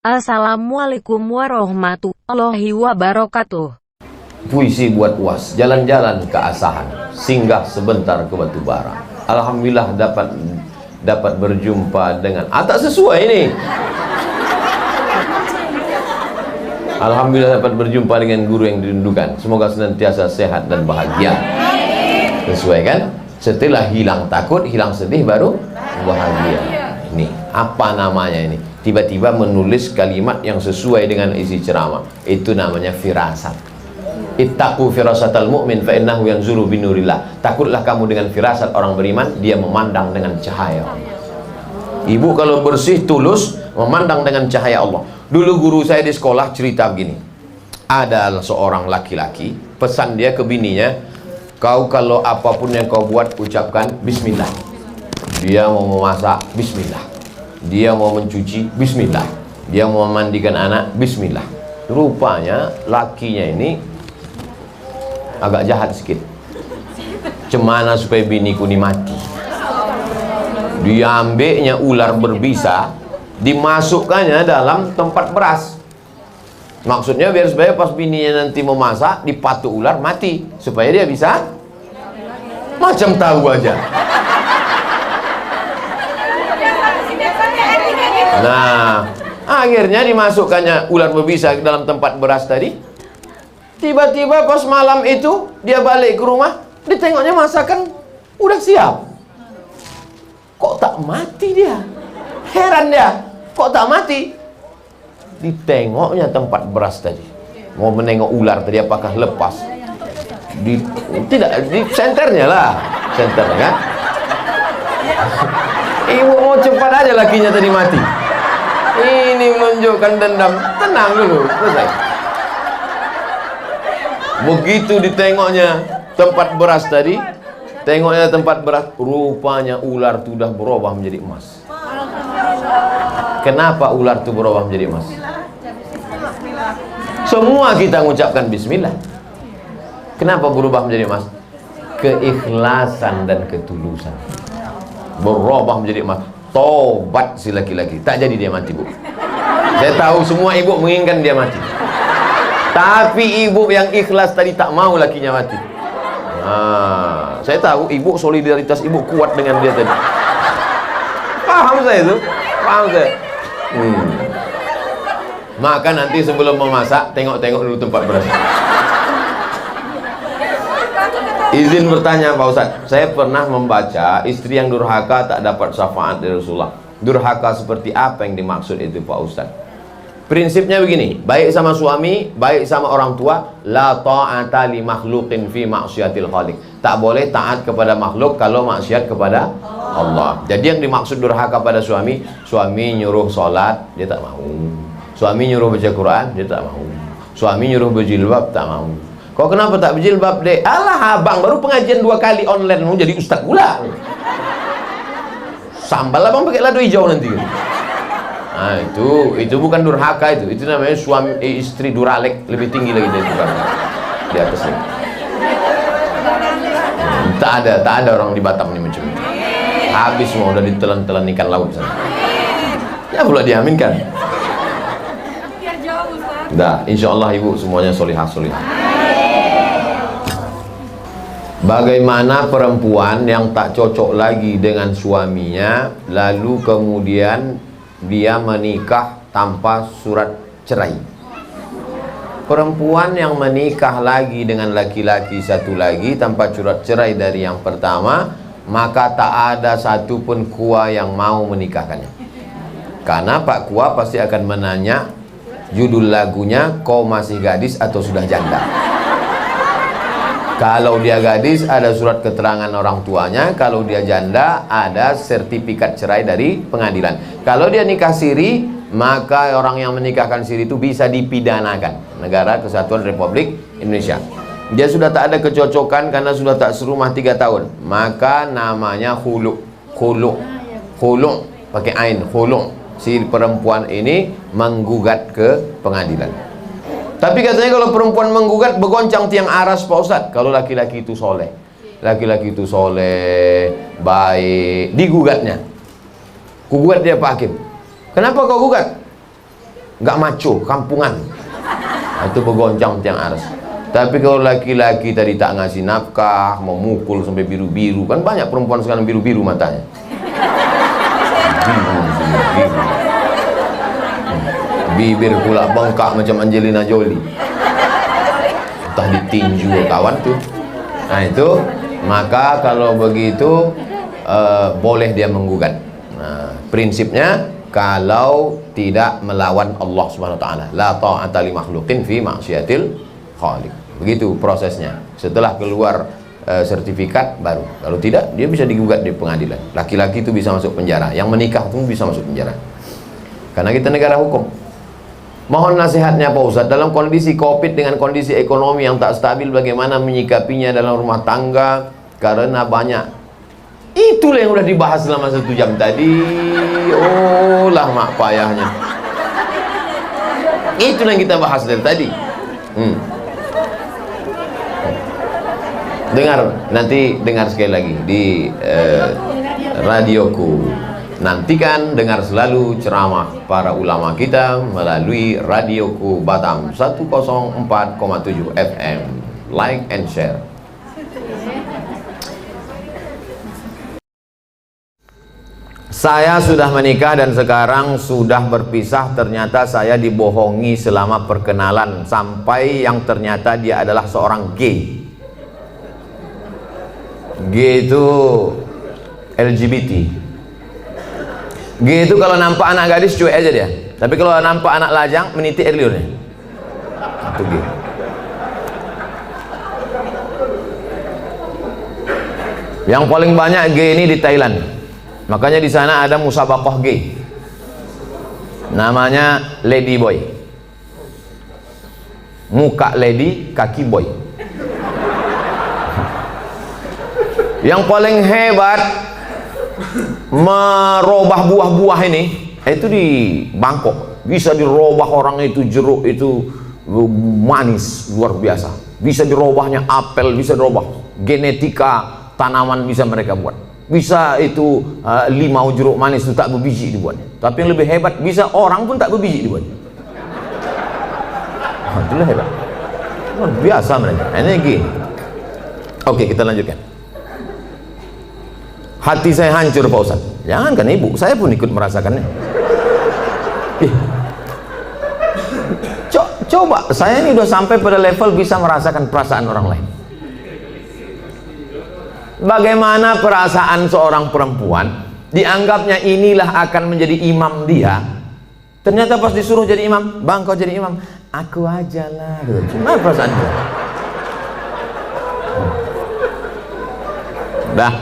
Assalamualaikum warahmatullahi wabarakatuh. Puisi buat UAS, jalan-jalan ke Asahan, singgah sebentar ke Batubara. Alhamdulillah dapat berjumpa dengan tak sesuai ini. Alhamdulillah dapat berjumpa dengan guru yang dirindukan. Semoga senantiasa sehat dan bahagia. Sesuai kan? Setelah hilang takut, hilang sedih, baru bahagia. Ini apa namanya ini? Tiba-tiba menulis kalimat yang sesuai dengan isi ceramah. Itu namanya firasat. Ittaqu firasatal mu'min fa innahu yanzuru binurillah. Takutlah kamu dengan firasat orang beriman, dia memandang dengan cahaya Allah. Ibu kalau bersih tulus memandang dengan cahaya Allah. Dulu guru saya di sekolah cerita begini. Ada seorang laki-laki, pesan dia ke bininya, kau kalau apapun yang kau buat ucapkan bismillah. Dia mau memasak, bismillah. Dia mau mencuci, bismillah. Dia mau memandikan anak, bismillah. Rupanya lakinya ini agak jahat sedikit. Cemana supaya biniku ini mati. Dia ambilnya ular berbisa, dimasukkannya dalam tempat beras. Maksudnya biar supaya pas bininya nanti memasak, dipatuk ular mati, supaya dia bisa macam tahu aja. Nah, akhirnya dimasukkannya ular berbisa ke dalam tempat beras tadi. Tiba-tiba pas malam itu dia balik ke rumah, ditengoknya masakan udah siap. Kok tak mati dia? Heran dia, kok tak mati? Ditengoknya tempat beras tadi. Mau menengok ular tadi apakah lepas? Tidak, di senternya lah. Senternya kan? Ibu mau cepat aja lakinya tadi mati. Ini menunjukkan dendam. Tenang dulu, selesai. Begitu ditengoknya tempat beras tadi, tengoknya tempat beras, rupanya ular itu sudah berubah menjadi emas. Kenapa ular itu berubah menjadi emas? Semua kita mengucapkan bismillah. Kenapa berubah menjadi emas? Keikhlasan dan ketulusan. Berubah menjadi emas. Tobat si laki-laki, tak jadi dia mati, Bu. Saya tahu semua ibu menginginkan dia mati, tapi ibu yang ikhlas tadi tak mau lakinya mati. Saya tahu ibu, solidaritas ibu kuat dengan dia tadi. Paham saya itu, paham saya. Maka nanti sebelum memasak, tengok-tengok dulu tempat beras. Izin bertanya Pak Ustadz, saya pernah membaca istri yang durhaka tak dapat syafaat dari Rasulullah. Durhaka seperti apa yang dimaksud itu Pak Ustadz? Prinsipnya begini, baik sama suami, baik sama orang tua, la ta'ata li makhluqin fi ma'syiatil khaliq. Tak boleh taat kepada makhluk kalau maksiat kepada Allah. Jadi yang dimaksud durhaka pada suami, suami nyuruh sholat, dia tak mau. Suami nyuruh baca Quran, dia tak mau. Suami nyuruh berjilbab, tak mau. Kau kenapa tak berjilbab, dek? Alah abang, baru pengajian 2 kali online, mau jadi ustaz pula. Sambal abang pakai lado hijau nanti. Nah, itu bukan durhaka itu namanya suami istri duralek, lebih tinggi lagi dari itu di atasnya. Tak ada orang di Batam ini macam itu. Habis semua udah ditelan-telan ikan laut sana. Ya pula diaminkan. Dah, insya Allah ibu semuanya solihah. Bagaimana perempuan yang tak cocok lagi dengan suaminya, lalu kemudian dia menikah tanpa surat cerai? Perempuan yang menikah lagi dengan laki-laki satu lagi tanpa surat cerai dari yang pertama, maka tak ada satupun kua yang mau menikahkannya. Karena Pak Kua pasti akan menanya judul lagunya, kau masih gadis atau sudah janda? Kalau dia gadis ada surat keterangan orang tuanya, kalau dia janda ada sertifikat cerai dari pengadilan. Kalau dia nikah siri, maka orang yang menikahkan siri itu bisa dipidanakan. Negara Kesatuan Republik Indonesia. Dia sudah tak ada kecocokan karena sudah tak serumah 3 tahun, maka namanya khulu pakai ain, khulu. Si perempuan ini menggugat ke pengadilan. Tapi katanya kalau perempuan menggugat bergoncang tiang aras Pak Ustadz. Kalau laki-laki itu soleh, baik, digugatnya. Kugugat dia Pak Hakim. Kenapa kau gugat? nggak maco, kampungan. Itu bergoncang tiang aras. Tapi kalau laki-laki tadi tak ngasih nafkah, memukul sampai biru-biru, kan banyak perempuan sekarang biru-biru matanya. Biru. Bibir pula bengkak macam Angelina Jolie. Entah ditinju kawan tuh. Nah itu, maka kalau begitu boleh dia menggugat. Nah, prinsipnya kalau tidak melawan Allah Subhanahu wa taala, la ta'ata li makhluqin fi ma'siyatil khaliq. Begitu prosesnya. Setelah keluar sertifikat baru. Kalau tidak, dia bisa digugat di pengadilan. Laki-laki itu bisa masuk penjara, yang menikah pun bisa masuk penjara. Karena kita negara hukum. Mohon nasihatnya Pak Ustadz, dalam kondisi Covid dengan kondisi ekonomi yang tak stabil, bagaimana menyikapinya dalam rumah tangga? Karena banyak. Itulah yang udah dibahas selama 1 jam tadi. Oh lah mak payahnya. Itulah yang kita bahas dari tadi. Dengar sekali lagi di radioku. Nantikan dengar selalu ceramah para ulama kita melalui radioku Batam 104,7 FM. Like and share. Saya sudah menikah dan sekarang sudah berpisah. Ternyata saya dibohongi selama perkenalan, sampai yang ternyata dia adalah seorang gay. Gay itu LGBT. Gay itu kalau nampak anak gadis cuek aja dia. Tapi kalau nampak anak lajang meniti air liurnya. Itu gay. Yang paling banyak gay ini di Thailand. Makanya di sana ada musabaqah gay. Namanya Lady Boy. Muka lady, kaki boy. Yang paling hebat merubah buah-buah ini itu di Bangkok. Bisa dirubah orang itu, jeruk itu manis luar biasa. Bisa dirubahnya apel, bisa dirubah genetika tanaman, bisa mereka buat. Bisa itu limau jeruk manis itu tak berbiji dibuatnya. Tapi yang lebih hebat, bisa orang pun tak berbiji dibuatnya. Itulah hebat. Luar biasa mereka. Ini gini. Oke, kita lanjutkan. Hati saya hancur Pak Ustaz. Jangankan ibu, saya pun ikut merasakannya. Coba, saya ini udah sampai pada level bisa merasakan perasaan orang lain. Bagaimana perasaan seorang perempuan, dianggapnya inilah akan menjadi imam dia. Ternyata pas disuruh jadi imam, bang kau jadi imam, aku aja lah. Gimana perasaan dia? Dah.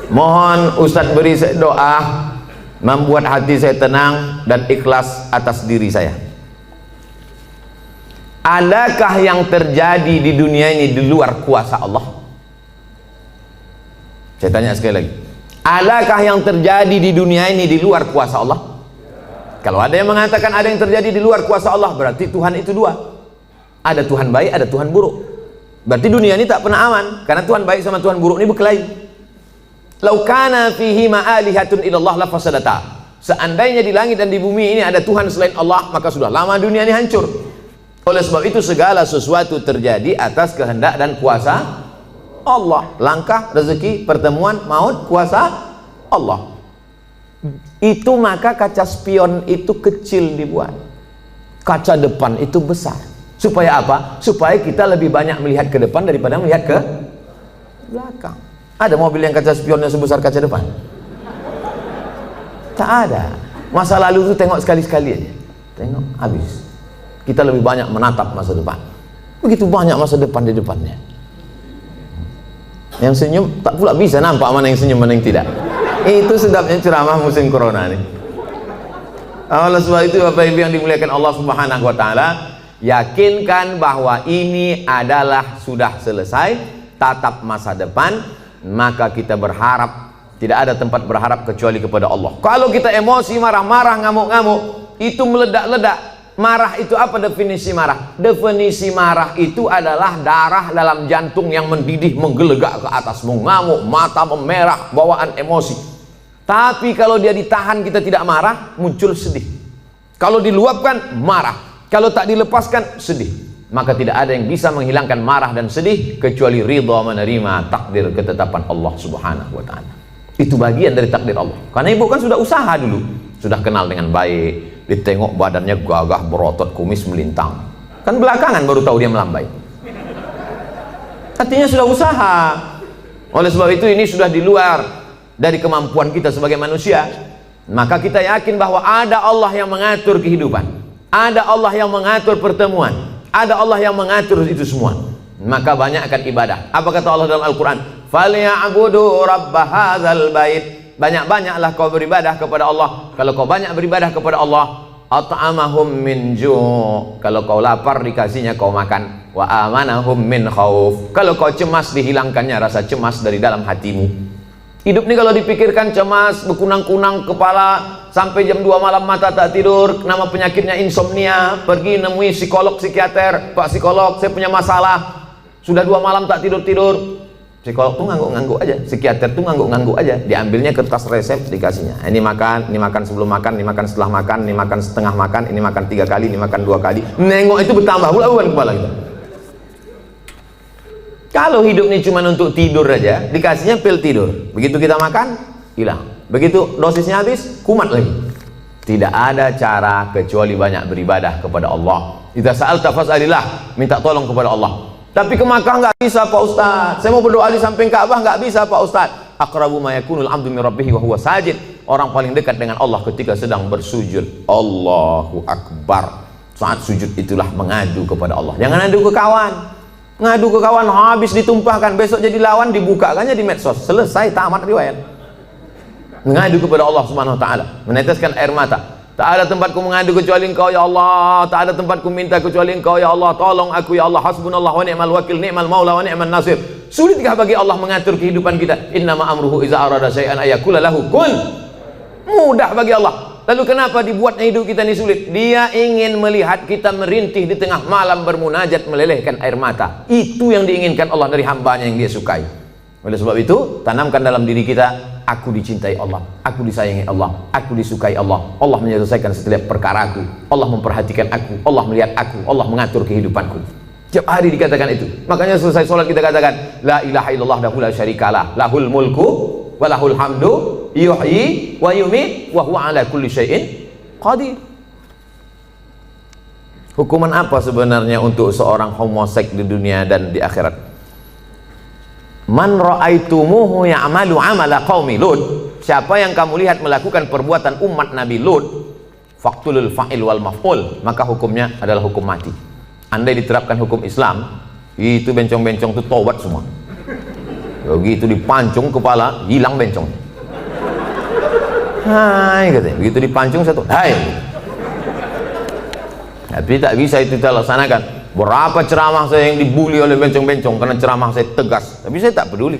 Mohon Ustadz beri doa membuat hati saya tenang dan ikhlas atas diri saya. Adakah yang terjadi di dunia ini di luar kuasa Allah? Saya tanya sekali lagi. Adakah yang terjadi di dunia ini di luar kuasa Allah? Kalau ada yang mengatakan ada yang terjadi di luar kuasa Allah, berarti Tuhan itu dua. Ada Tuhan baik, ada Tuhan buruk. Berarti dunia ini tak pernah aman, karena Tuhan baik sama Tuhan buruk ini berkelahi. Lau kana fihi ma'alihatun illallah la fasadata. Seandainya di langit dan di bumi ini ada Tuhan selain Allah, maka sudah lama dunia ini hancur. Oleh sebab itu segala sesuatu terjadi atas kehendak dan kuasa Allah. Langkah, rezeki, pertemuan, maut, kuasa Allah. Itu maka kaca spion itu kecil dibuat. Kaca depan itu besar. Supaya apa? Supaya kita lebih banyak melihat ke depan daripada melihat ke belakang. Ada mobil yang kaca spionnya sebesar kaca depan? Tak ada. Masa lalu itu tengok sekali-sekali aja. Tengok, habis. Kita lebih banyak menatap masa depan. Begitu banyak masa depan di depannya. Yang senyum tak pula bisa nampak mana yang senyum mana yang tidak. Itu sedapnya ceramah musim corona nih. Oleh sebab itu Bapak Ibu yang dimuliakan Allah Subhanahu wa taala, yakinkan bahwa ini adalah sudah selesai, tatap masa depan, maka kita berharap, tidak ada tempat berharap kecuali kepada Allah. Kalau kita emosi, marah-marah, ngamuk-ngamuk, itu meledak-ledak. Marah itu apa definisi marah? Definisi marah itu adalah darah dalam jantung yang mendidih, menggelegak ke atas, mengamuk, mata memerah, bawaan emosi. Tapi kalau dia ditahan, kita tidak marah, muncul sedih. Kalau diluapkan, marah. Kalau tak dilepaskan, sedih. Maka tidak ada yang bisa menghilangkan marah dan sedih kecuali ridha menerima takdir ketetapan Allah Subhanahu wa Ta'ala. Itu bagian dari takdir Allah. Karena ibu kan sudah usaha dulu, sudah kenal dengan baik, ditengok badannya gagah berotot, kumis melintang. Kan belakangan baru tahu dia melambai. Artinya sudah usaha. Oleh sebab itu ini sudah di luar dari kemampuan kita sebagai manusia. Maka kita yakin bahwa ada Allah yang mengatur kehidupan, ada Allah yang mengatur pertemuan, ada Allah yang mengatur itu semua. Maka banyakkan ibadah. Apa kata Allah dalam Al-Quran? "Falya'budu rabb hadzal bait." Banyak-banyaklah kau beribadah kepada Allah. Kalau kau banyak beribadah kepada Allah, at'amahum min ju'. Kalau kau lapar dikasihnya kau makan. Wa amanahum min khauf. Kalau kau cemas dihilangkannya rasa cemas dari dalam hatimu. Hidup ini kalau dipikirkan cemas, berkunang-kunang kepala, sampai jam 2 malam mata tak tidur, nama penyakitnya insomnia, pergi nemui psikolog, psikiater, "Pak psikolog, saya punya masalah, sudah 2 malam tak tidur-tidur." Psikolog tuh ngangguk-ngangguk aja, psikiater tuh ngangguk-ngangguk aja, diambilnya kertas resep dikasihnya. Ini makan sebelum makan, ini makan setelah makan, ini makan setengah makan, ini makan 3 kali, ini makan 2 kali. Nengok itu bertambah pula beban kepala kita. Kalau hidup ini cuma untuk tidur aja, dikasihnya pil tidur. Begitu kita makan, hilang. Begitu dosisnya habis, kumat lagi. Tidak ada cara kecuali banyak beribadah kepada Allah. Idza sa'alta fas'alillah, minta tolong kepada Allah. Tapi ke Makkah nggak bisa Pak Ustaz. Saya mau berdoa di samping Ka'bah nggak bisa Pak Ustaz. Aqrabu ma yakunul 'abdu min rabbih wa huwa sajid. Orang paling dekat dengan Allah ketika sedang bersujud. Allahu Akbar. Saat sujud itulah mengadu kepada Allah. Jangan adu ke kawan. Ngadu ke kawan habis ditumpahkan, besok jadi lawan dibukakannya di medsos. Selesai, tamat riwayat. Mengadu kepada Allah Subhanahu wa Ta'ala, meneteskan air mata. Tak ada tempatku mengadu kecuali Engkau ya Allah, tak ada tempatku minta kecuali Engkau ya Allah, tolong aku ya Allah, hasbunallah wa ni'mal wakil, ni'mal maula wa ni'man nasir. Sulitkah bagi Allah mengatur kehidupan kita? Innama amruhu iza arada syai'an ayakula lahu kun. Mudah bagi Allah. Lalu kenapa dibuatnya hidup kita ini sulit? Dia ingin melihat kita merintih di tengah malam bermunajat melelehkan air mata. Itu yang diinginkan Allah dari hambanya yang dia sukai. Oleh sebab itu, tanamkan dalam diri kita, aku dicintai Allah, aku disayangi Allah, aku disukai Allah. Allah menyelesaikan setiap perkaraku, Allah memperhatikan aku, Allah melihat aku, Allah mengatur kehidupanku. Tiap hari dikatakan itu. Makanya selesai sholat kita katakan, la ilaha illallah wahdahu la syarikalah, lahul mulku walahul hamdu yuhyi wa yumit wa huwa ala kulli syai'in qadir. Hukuman apa sebenarnya untuk seorang homoseks di dunia dan di akhirat? Man ra'aitumuhu ya'malu 'amala qaumi Lut. Siapa yang kamu lihat melakukan perbuatan umat Nabi Lut, faqtulul fa'il wal maf'ul, maka hukumnya adalah hukum mati. Andai diterapkan hukum Islam, itu bencong-bencong itu tobat semua. Begitu dipancung kepala, hilang bencong. Hai katanya, begitu dipancung satu, hai. Tapi tak bisa itu kita laksanakan. Berapa ceramah saya yang dibully oleh bencong-bencong karena ceramah saya tegas, tapi saya tak peduli.